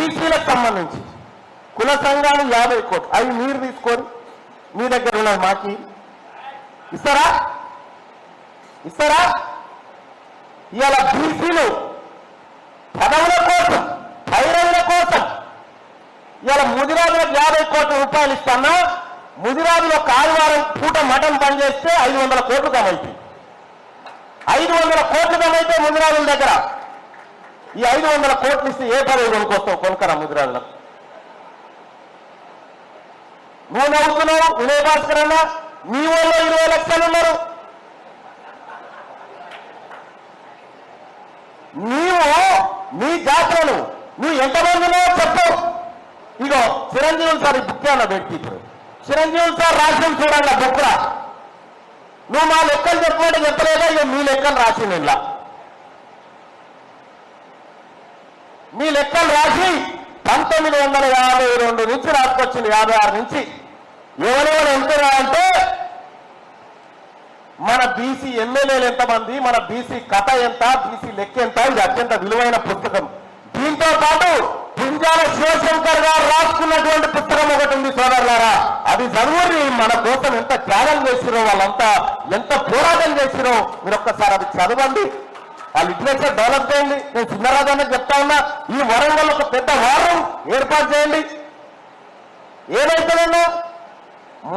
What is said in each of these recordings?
బీసీలకు సంబంధించి కుల సంఘాలు 50 కోట్లు అవి మీరు తీసుకొని మీ దగ్గర ఉన్నది మాకి ఇస్తారా ఇస్తారా? ఇవాళ బీసీలు పదవుల కోసం పైరవుల కోసం ఇవాళ ముదిరాజులకు 50 కోట్ల రూపాయలు ఇస్తున్నా ముదిరాజులు ఒక ఆదివారం పూట మటన్ బంద్ చేస్తే 500 కోట్లు కమైతాయి. 500 కోట్లు కమైతే ముదిరాజుల దగ్గర ఈ 500 కోట్లు ఇస్తే ఏ పదవి కొనుక్కొస్తావు? కొనుక్కరా ముదిరాజులకు. నువ్వు నవ్వుతున్నావు వినయ భాస్కర్ అన్న, మీ వాళ్ళు 20 లక్షలు ఉన్నారు. నీవు నీ జాతరను నువ్వు ఎంతమంది ఉన్నావో చెప్పు. ఇగో చిరంజీవులు సార్ ఈ బుక్ అన్న పెట్టి ఇప్పుడు చిరంజీవులు సార్ రాసిన చూడండి ఆ బుక్రా. నువ్వు మా లెక్కలు చెప్పమంటే చెప్పలేదా? ఇక మీ లెక్కలు రాసింది ఇలా మీ లెక్కలు రాసి 1952 నుంచి రాసుకొచ్చింది 56 నుంచి. ఎవరెవరు ఎంతరా అంటే మన బీసీ ఎమ్మెల్యేలు ఎంతమంది, మన బీసీ కథ ఎంత, బీసీ లెక్క ఎంత, ఇది అత్యంత విలువైన పుస్తకం. దీంతో పాటు పుంజాల శివశంకర్ గారు రాసుకున్నటువంటి పుస్తకం ఒకటి ఉంది సోదరులారా, అది చదువుని మన కోసం ఎంత త్యాగం చేసిరో, వాళ్ళంతా ఎంత పోరాటం చేసిరో మీరు ఒక్కసారి అది చదవండి. ఆ లిటరేచర్ డెవలప్ చేయండి. నేను చిన్నరాజన్న చెప్తా ఉన్నా, ఈ వరంగల్ ఒక పెద్ద వారం ఏర్పాటు చేయండి. ఏమైతుందన్నా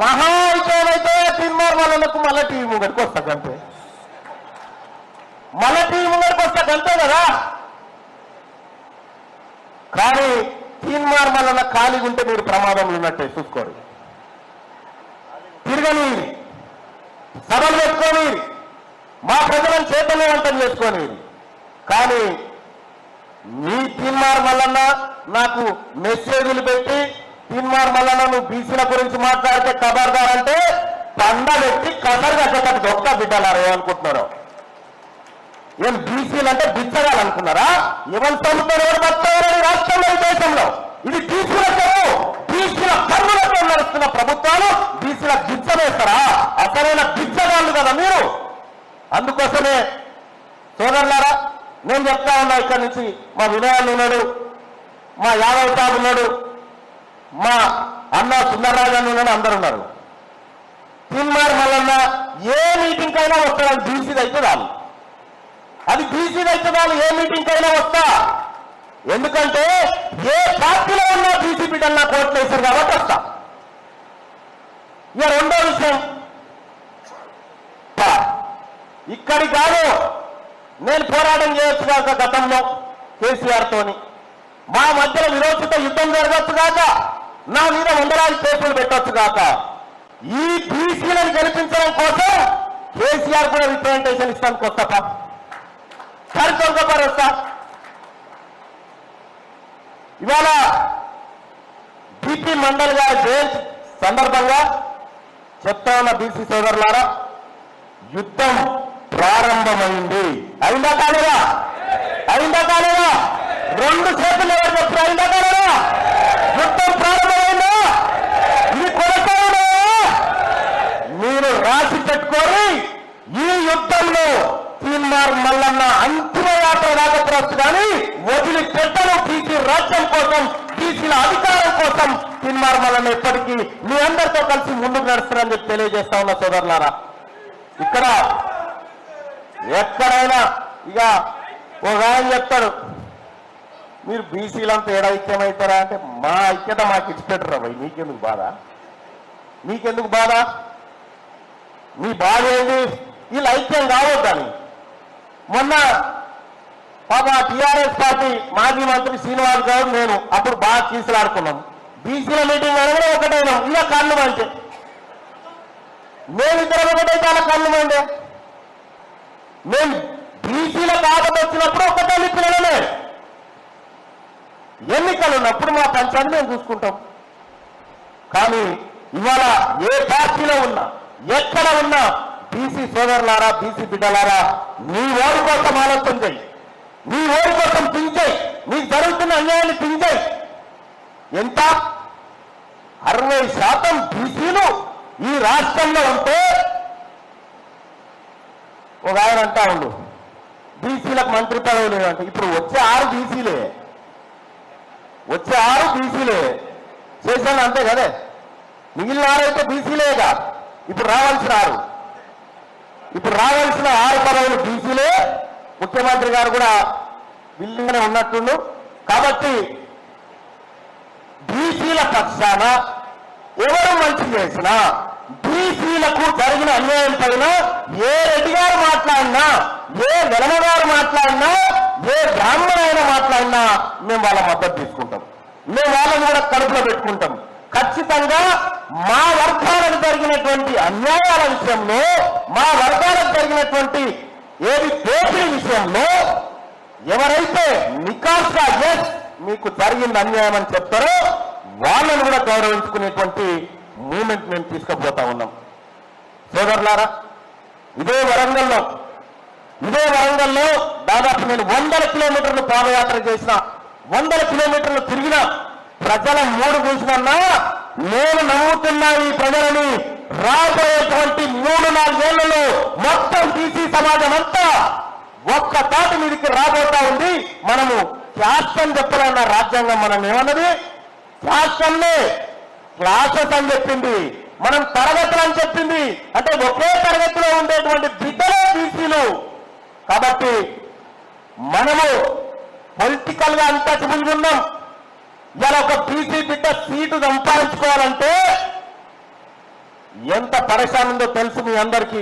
మహా అయితే తిన్మార్ వాళ్ళకు మళ్ళీ టీవీ ముంగడికి వస్తా కంటే, మళ్ళీ టీవీ ముంగడికి వస్తా కంటే కదా. కానీ తిన్మార్ మళ్ళీ ఖాళీగా ఉంటే మీరు ప్రమాదంలో ఉన్నట్టే చూసుకోరు. తిరగని సభలు పెట్టుకొని మా ప్రజలను చైతన్యవంతం చేసుకొని, కానీ మీ తిన్మార్ మల్లన్న నాకు మెసేజ్లు పెట్టి తిన్మార్ మల్లన్న నువ్వు బీసీల గురించి మాట్లాడితే ఖబర్దార్ అంటే పండ పెట్టి కసరు కట్టేటట్టు దొక్క బిడ్డలారా ఏమనుకుంటున్నారో? ఏం బీసీలు అంటే బిచ్చగాలనుకున్నారా? ఎవరు చదువుతారు ఎవరు బతారని రాష్ట్రంలో ఈ దేశంలో ఇది బీసీల చెరువు, బీసీల కన్నులతో నడుస్తున్న ప్రభుత్వాలు బీసీల బిచ్చ వేస్తారా? అసలైన బిచ్చగాళ్ళు కదా మీరు. అందుకోసమే సోదరులారా నేను చెప్తా ఉన్నా, ఇక్కడి నుంచి మా వినయాలు ఉన్నాడు, మా యాదవ్ సాబ్ ఉన్నాడు, మా అన్న సుందరరాజన్ ఉన్నాడు, అందరు ఉన్నారు. తిన్మార్ మల్లన్న ఏ మీటింగ్ అయినా వస్తాడు, బీసీది అయితే చాలు, అది బీసీది అయితే చాలు, ఏ మీటింగ్ అయినా వస్తా. ఎందుకంటే ఏ పార్టీలో ఉన్నా బీసీ బిడ్డలు నా కోట్లు వేశారు కాబట్టి వస్తా. ఇక రెండో విషయం, ఇక్కడి కాదు నేను పోరాటం చేయొచ్చు కాక గతంలో కేసీఆర్ తోని మా మధ్యలో విరోచిత యుద్ధం జరగచ్చు కాక, నా మీద వందలాది కేసులు పెట్టొచ్చు కాక, ఈ బీసీలను గెలిపించడం కోసం కేసీఆర్ కూడా రిప్రజెంటేషన్ ఇస్తానికి వస్తా, సరిచొక్కపారు వస్తా. ఇవాళ బీపీ మండల్ గారి జయంతి సందర్భంగా చెప్తా ఉన్న బీసీ సోదరులారా, యుద్ధం ప్రారంభమైంది. అయిందా కాలేదా? అయిందా కాలేదా? 2 చేతులు ఎవరు చెప్తారు? అయిందా కాలేదా? యుద్ధం ప్రారంభమైందా? ఇది కొనసాగుదా? మీరు రాసి పెట్టుకొని ఈ యుద్ధంలో తిన్మార్ మల్లన్న అంతిమ యాత్ర రాకపోవచ్చు, కానీ వదిలి పెట్టను. బీసీ రాజ్యం కోసం, బీసీల అధికారం కోసం తిన్మార్ మల్లన్న ఎప్పటికీ మీ అందరితో కలిసి ముందుకు నడుస్తారని చెప్పి తెలియజేస్తా ఉన్న సోదరులారా, ఇక్కడ ఎక్కడైనా ఇక ఒక ఆయన చెప్తాడు మీరు బీసీలంతా ఏడ ఐక్యమవుతారా అంటే, మా ఐక్యత మాకు ఇచ్చిపెట్టరా భయ్, నీకెందుకు బాధ? నీకెందుకు బాధ? నీ బాధ ఏంది? వీళ్ళు ఐక్యం కావద్దని మొన్న పాప టీఆర్ఎస్ పార్టీ మాజీ మంత్రి శ్రీనివాస్ గౌడ్ నేను అప్పుడు బాగా తీసులాడుకున్నాం. బీసీల మీటింగ్ అనగానే ఒకటైనా ఇలా కళ్ళు మంటే, మేమిద్దరం ఒకటైతే అలా కళ్ళు మండే. మేము బీసీల కాకపోతే వచ్చినప్పుడు ఒకటే పిల్లలమే, ఎన్నికలు ఉన్నప్పుడు మా పంచాన్ని మేము చూసుకుంటాం. కానీ ఇవాళ ఏ పార్టీలో ఉన్నా ఎక్కడ ఉన్నా బీసీ సోదరులారా, బీసీ బిడ్డలారా, నీ ఓడి కోసం ఆలోచన చేయి, నీ ఓడి కోసం పించాయి, నీకు జరుగుతున్న అన్యాయాన్ని పించాయి. ఎంత 60% బీసీలు ఈ రాష్ట్రంలో ఉంటే ఒక ఆయన అంటా ఉండు బీసీలకు మంత్రి పదవి లేదంటే, ఇప్పుడు వచ్చే 6 బీసీలే వచ్చే 6 బీసీలే చేశాను అంతే కదే. మిగిలిన 6 అయితే బీసీలేగా. ఇప్పుడు రావాల్సిన 6 పదవులు బీసీలే. ముఖ్యమంత్రి గారు కూడా బిల్లుగానే ఉన్నట్టుండు. కాబట్టి బీసీల పక్షాన ఎవరు మంచి చేసినా, బీసీలకు జరిగిన అన్యాయం పైన ఏ రెడ్డి గారు మాట్లాడినా, ఏ వెలమ గారు మాట్లాడినా, ఏ బ్రాహ్మణ అయినా మాట్లాడినా మేము వాళ్ళ మద్దతు తీసుకుంటాం. మేము వాళ్ళని కూడా కడుపులో పెట్టుకుంటాం. ఖచ్చితంగా మా వర్గాలకు జరిగినటువంటి అన్యాయాల విషయంలో, మా వర్గాలకు జరిగినటువంటి ఏది దోపిడీ విషయంలో ఎవరైతే నికాస్గా ఎస్ మీకు జరిగింది అన్యాయం అని చెప్తారో వాళ్ళని కూడా గౌరవించుకునేటువంటి మూమెంట్ మేము తీసుకుపోతా ఉన్నాం. సోదరులారా, ఇదే వరంగల్లో దాదాపు నేను 100 కిలోమీటర్లు పాదయాత్ర చేసిన, 100 కిలోమీటర్లు తిరిగిన ప్రజల మూడు చూసినన్నా నేను నమ్ముతున్నా ఈ ప్రజలని రాబోయేటువంటి 3-4 ఏళ్లలో మొత్తం బీసీ సమాజం అంతా ఒక్క తాటి మీదకి రాబోతా ఉంది. మనము శాస్త్రం చెప్పాలన్న రాజ్యాంగం మనం ఏమన్నది? శాస్త్రంలో క్లాసెస్ అని చెప్పింది, మనం తరగతులు అని చెప్పింది. అంటే ఒకే తరగతిలో ఉండేటువంటి బిడ్డలే బీసీలు. కాబట్టి మనము పొలిటికల్ గా అన్టచబుల్ ఉన్నాం. ఇలా ఒక బీసీ బిడ్డ సీటు సంపాదించుకోవాలంటే ఎంత పరేషాన్ ఉందో తెలుసు మీ అందరికీ.